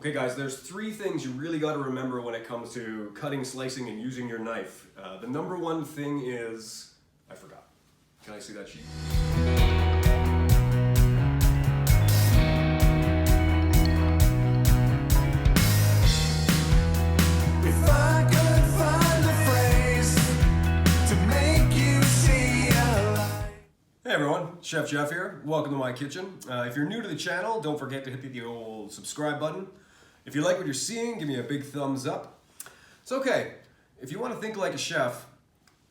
Okay guys, there's three things you really got to remember when it comes to cutting, slicing, and using your knife. The number one thing is, I forgot. Can I see that sheet? If I could find a phrase to make you see a light. Hey everyone, Cheoff Geoff here. Welcome to my kitchen. If you're new to the channel, don't forget to hit the old subscribe button. If you like what you're seeing, give me a big thumbs up. It's okay. If you want to think like a chef,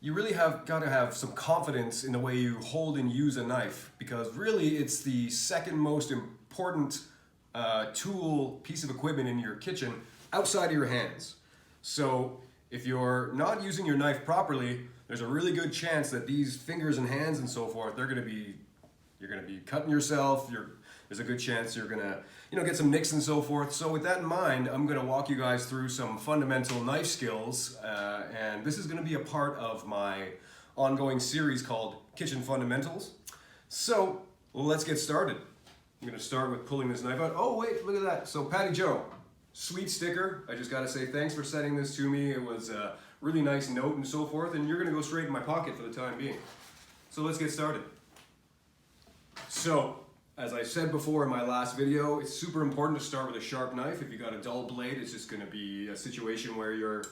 you really have got to have some confidence in the way you hold and use a knife, because really it's the second most important tool, piece of equipment in your kitchen outside of your hands. So if you're not using your knife properly, there's a really good chance that these fingers and hands and so forth, you're gonna be cutting yourself. There's a good chance you're gonna, get some nicks and so forth. So with that in mind, I'm gonna walk you guys through some fundamental knife skills, and this is gonna be a part of my ongoing series called Kitchen Fundamentals. So let's get started. I'm gonna start with pulling this knife out. Oh wait, look at that. So Patty Joe, sweet sticker. I just gotta say thanks for sending this to me. It was a really nice note and so forth, and you're gonna go straight in my pocket for the time being. So let's get started. So, as I said before in my last video, it's super important to start with a sharp knife. If you got a dull blade, it's just going to be a situation where you're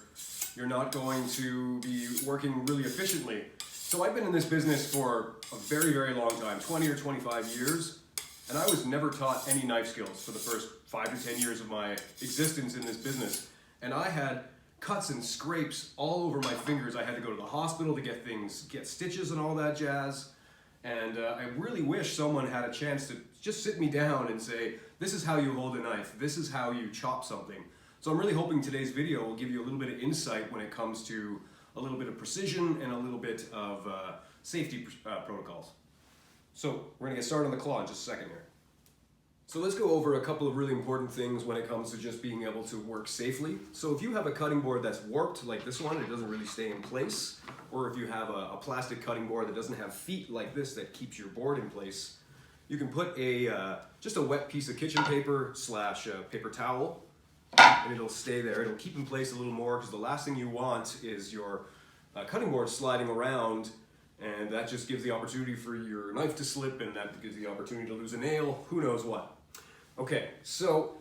not going to be working really efficiently. So I've been in this business for a very, very long time, 20 or 25 years, and I was never taught any knife skills for the first 5 to 10 years of my existence in this business. And I had cuts and scrapes all over my fingers. I had to go to the hospital to get stitches and all that jazz. And I really wish someone had a chance to just sit me down and say, this is how you hold a knife, this is how you chop something. So I'm really hoping today's video will give you a little bit of insight when it comes to a little bit of precision and a little bit of safety protocols. So we're gonna get started on the claw in just a second here. So let's go over a couple of really important things when it comes to just being able to work safely. So if you have a cutting board that's warped like this one, it doesn't really stay in place, or if you have a plastic cutting board that doesn't have feet like this that keeps your board in place, you can put just a wet piece of kitchen paper / paper towel, and it'll stay there. It'll keep in place a little more, because the last thing you want is your cutting board sliding around, and that just gives the opportunity for your knife to slip, and that gives the opportunity to lose a nail, who knows what. Okay, so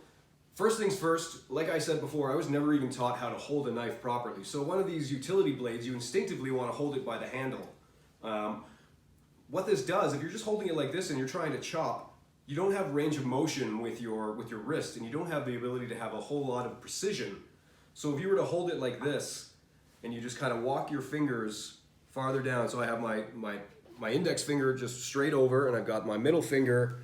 first things first, like I said before, I was never even taught how to hold a knife properly. So one of these utility blades, you instinctively want to hold it by the handle. What this does, if you're just holding it like this and you're trying to chop, you don't have range of motion with your wrist, and you don't have the ability to have a whole lot of precision. So if you were to hold it like this, and you just kind of walk your fingers farther down, so I have my index finger just straight over, and I've got my middle finger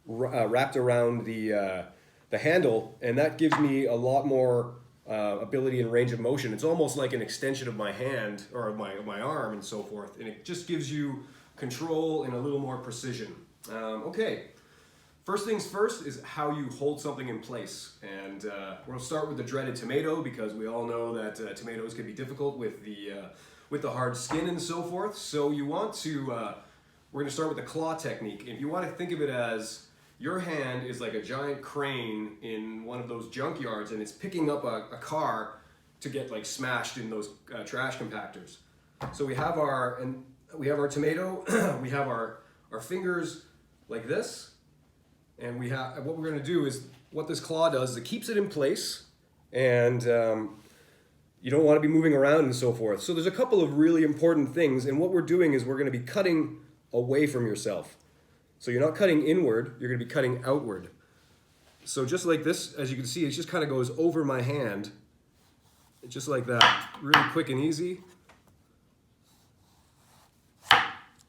wrapped around the handle, and that gives me a lot more ability and range of motion. It's almost like an extension of my hand or my arm and so forth, and it just gives you control and a little more precision. Okay, first things first is how you hold something in place, and we'll start with the dreaded tomato, because we all know that tomatoes can be difficult with the hard skin and so forth. So you want to we're going to start with the claw technique. If you want to think of it as your hand is like a giant crane in one of those junkyards, and it's picking up a car to get like smashed in those trash compactors. So we have our tomato, we have our fingers like this, and what we're going to do is, what this claw does is it keeps it in place, and you don't want to be moving around and so forth. So there's a couple of really important things, and what we're doing is we're going to be cutting away from yourself. So you're not cutting inward, you're going to be cutting outward. So just like this, as you can see, it just kind of goes over my hand, just like that, really quick and easy.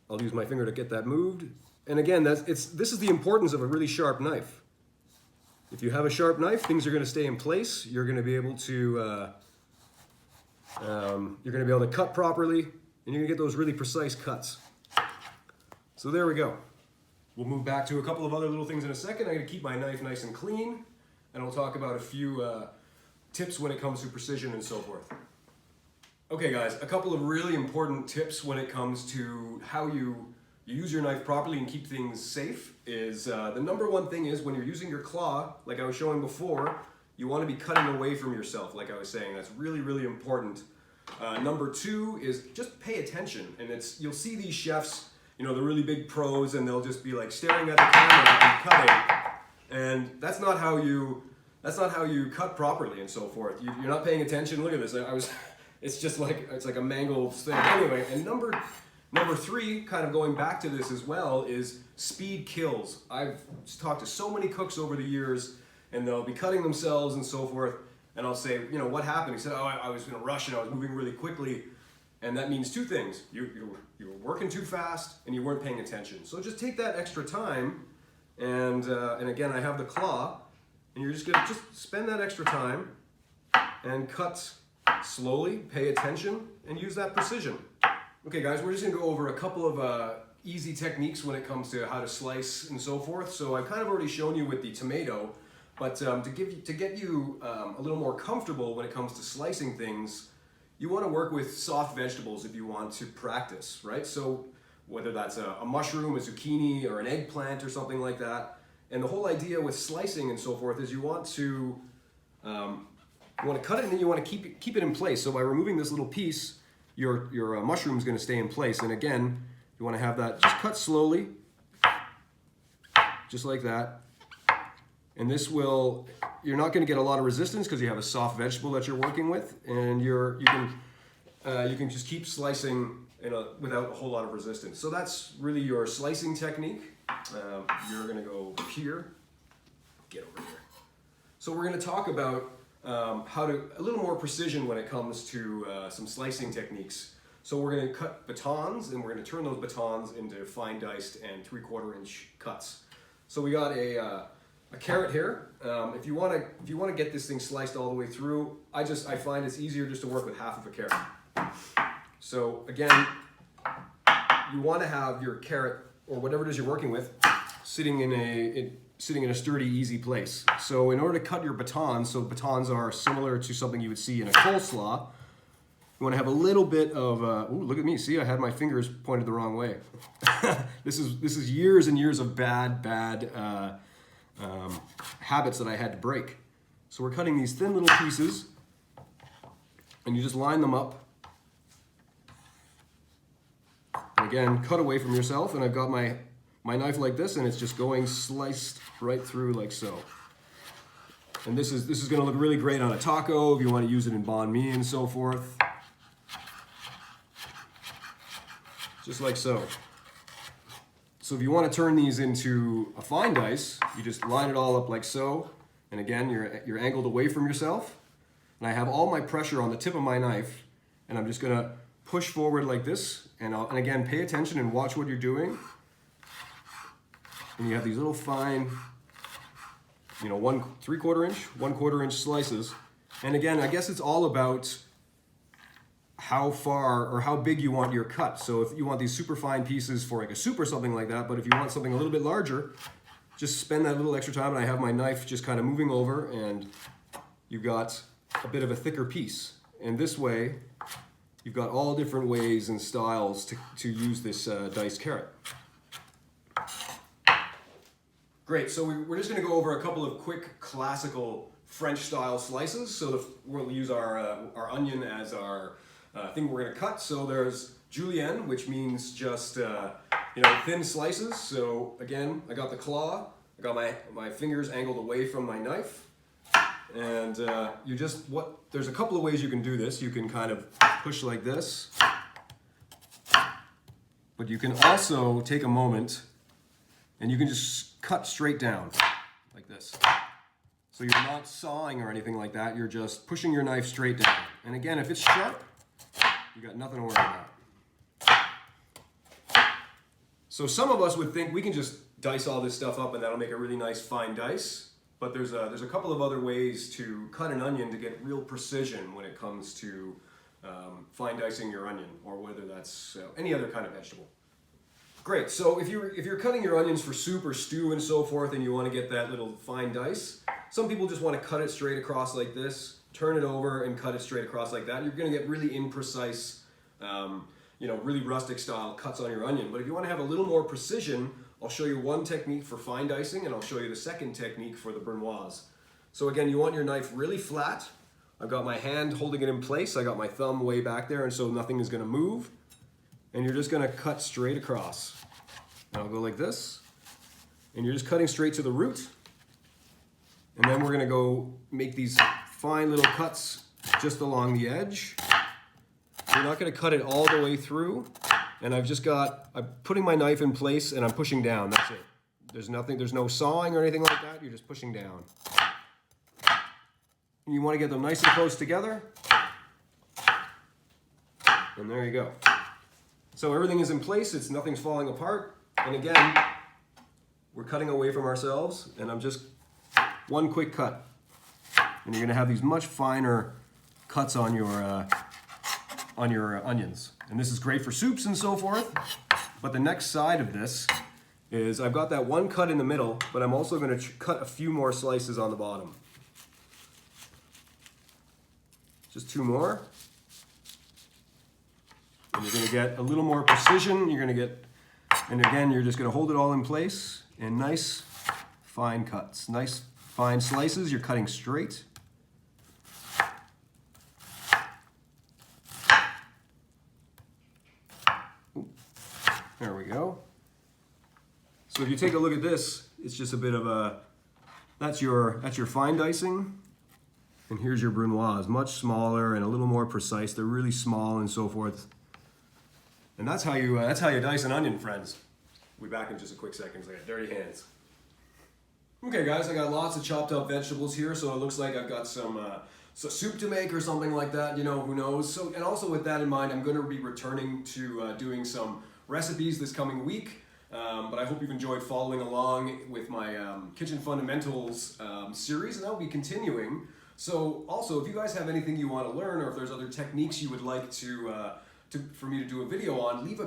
I'll use my finger to get that moved. And again, this is the importance of a really sharp knife. If you have a sharp knife, things are going to stay in place. You're going to be able to cut properly, and you're going to get those really precise cuts. So there we go. We'll move back to a couple of other little things in a second. I'm going to keep my knife nice and clean, and we'll talk about a few tips when it comes to precision and so forth. Okay guys, a couple of really important tips when it comes to how you use your knife properly and keep things safe is the number one thing is, when you're using your claw, like I was showing before, you want to be cutting away from yourself, like I was saying. That's really, really important. Number 2 is just pay attention. And you'll see these chefs, you know, the really big pros, and they'll just be like staring at the camera and cutting. And that's not how you cut properly and so forth. You're not paying attention. Look at this. It's just like, it's like a mangled thing. Anyway, and number 3, kind of going back to this as well, is speed kills. I've talked to so many cooks over the years, and they'll be cutting themselves and so forth, and I'll say, you know, what happened? He said, oh, I was in a rush and I was moving really quickly. And that means 2 things. You were working too fast and you weren't paying attention. So just take that extra time, and again, I have the claw, and you're just gonna spend that extra time and cut slowly, pay attention, and use that precision. Okay guys, we're just gonna go over a couple of easy techniques when it comes to how to slice and so forth. So I've kind of already shown you with the tomato, but to get you a little more comfortable when it comes to slicing things, you want to work with soft vegetables if you want to practice, right? So whether that's a mushroom, a zucchini, or an eggplant or something like that. And the whole idea with slicing and so forth is you want to cut it, and then you want to keep it in place. So by removing this little piece, your mushroom is going to stay in place. And again, you want to have that just cut slowly, just like that. And this you're not going to get a lot of resistance because you have a soft vegetable that you're working with, and you can just keep slicing without a whole lot of resistance. So that's really your slicing technique. You're going to go here, get over here. So we're going to talk about a little more precision when it comes to some slicing techniques. So we're going to cut batons, and we're going to turn those batons into fine diced and 3/4 inch cuts. So we got a carrot here. If you want to get this thing sliced all the way through, I find it's easier just to work with half of a carrot. So again, you want to have your carrot, or whatever it is you're working with, sitting in a sturdy, easy place. So in order to cut your batons, so batons are similar to something you would see in a coleslaw. You want to have a little bit of, ooh, look at me, see, I had my fingers pointed the wrong way. This is years and years of bad habits that I had to break. So we're cutting these thin little pieces, and you just line them up. And again, cut away from yourself, and I've got my knife like this, and it's just going sliced right through like so. And this is going to look really great on a taco if you want to use it in banh mi and so forth. Just like so. So if you want to turn these into a fine dice, you just line it all up like so. And again, you're angled away from yourself. And I have all my pressure on the tip of my knife, and I'm just going to push forward like this. And again, pay attention and watch what you're doing. And you have these little fine, 3/4 inch, 1/4 inch slices. And again, I guess it's all about how far or how big you want your cut. So if you want these super fine pieces for like a soup or something like that, but if you want something a little bit larger, just spend that little extra time. And I have my knife just kind of moving over, and you've got a bit of a thicker piece. And this way, you've got all different ways and styles to use this diced carrot. Great, so we're just going to go over a couple of quick classical French style slices. So we'll use our onion as our thing we're going to cut. So there's julienne, which means just thin slices. So again, I got the claw, I got my fingers angled away from my knife, and there's a couple of ways you can do this. You can kind of push like this, but you can also take a moment and you can just cut straight down like this. So you're not sawing or anything like that, you're just pushing your knife straight down. And again, if it's sharp, you got nothing to worry about. So some of us would think we can just dice all this stuff up and that'll make a really nice fine dice, but there's a couple of other ways to cut an onion to get real precision when it comes to fine dicing your onion, or whether that's any other kind of vegetable. Great, so if you're cutting your onions for soup or stew and so forth, and you want to get that little fine dice, some people just want to cut it straight across like this, turn it over and cut it straight across like that. You're going to get really imprecise, really rustic style cuts on your onion. But if you want to have a little more precision, I'll show you one technique for fine dicing, and I'll show you the second technique for the Brunoise. So again, you want your knife really flat. I've got my hand holding it in place. I got my thumb way back there, and so nothing is gonna move. And you're just gonna cut straight across. And I'll go like this. And you're just cutting straight to the root. And then we're gonna go make these fine little cuts just along the edge. You're not gonna cut it all the way through. And I'm putting my knife in place and I'm pushing down, that's it. There's no sawing or anything like that, you're just pushing down. And you wanna get them nice and close together. And there you go. So everything is in place, nothing's falling apart. And again, we're cutting away from ourselves, and I'm just one quick cut. And you're gonna have these much finer cuts on your onions. And this is great for soups and so forth. But the next side of this is I've got that one cut in the middle, but I'm also gonna cut a few more slices on the bottom. Just 2 more. And you're gonna get a little more precision. And again, you're just gonna hold it all in place and nice fine cuts. Nice fine slices, you're cutting straight. There we go. So if you take a look at this, it's just a bit of that's your fine dicing. And here's your Brunoise, much smaller and a little more precise. They're really small and so forth. And that's how you dice an onion, friends. We'll be back in just a quick second, so I got dirty hands. Okay guys, I got lots of chopped up vegetables here, so it looks like I've got some soup to make or something like that, you know, who knows. So, and also with that in mind, I'm gonna be returning to doing some recipes this coming week. But I hope you've enjoyed following along with my Kitchen Fundamentals series, and I'll be continuing. So also, if you guys have anything you want to learn, or if there's other techniques you would like for me to do a video on, leave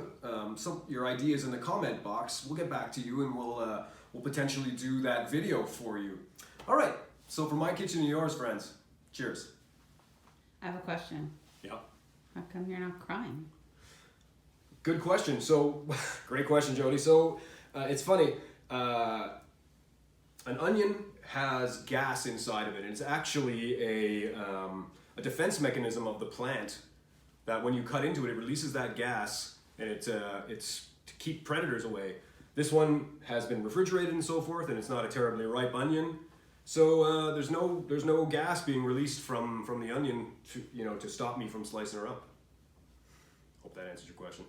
your ideas in the comment box. We'll get back to you, and we'll potentially do that video for you. All right. So for my kitchen and yours, friends. Cheers. I have a question. Yeah. How come you're not crying? Good question. So, great question, Jody. So, it's funny. An onion has gas inside of it, and it's actually a defense mechanism of the plant that when you cut into it, it releases that gas, and it's to keep predators away. This one has been refrigerated and so forth, and it's not a terribly ripe onion, so there's no gas being released from the onion to stop me from slicing her up. Hope that answers your question.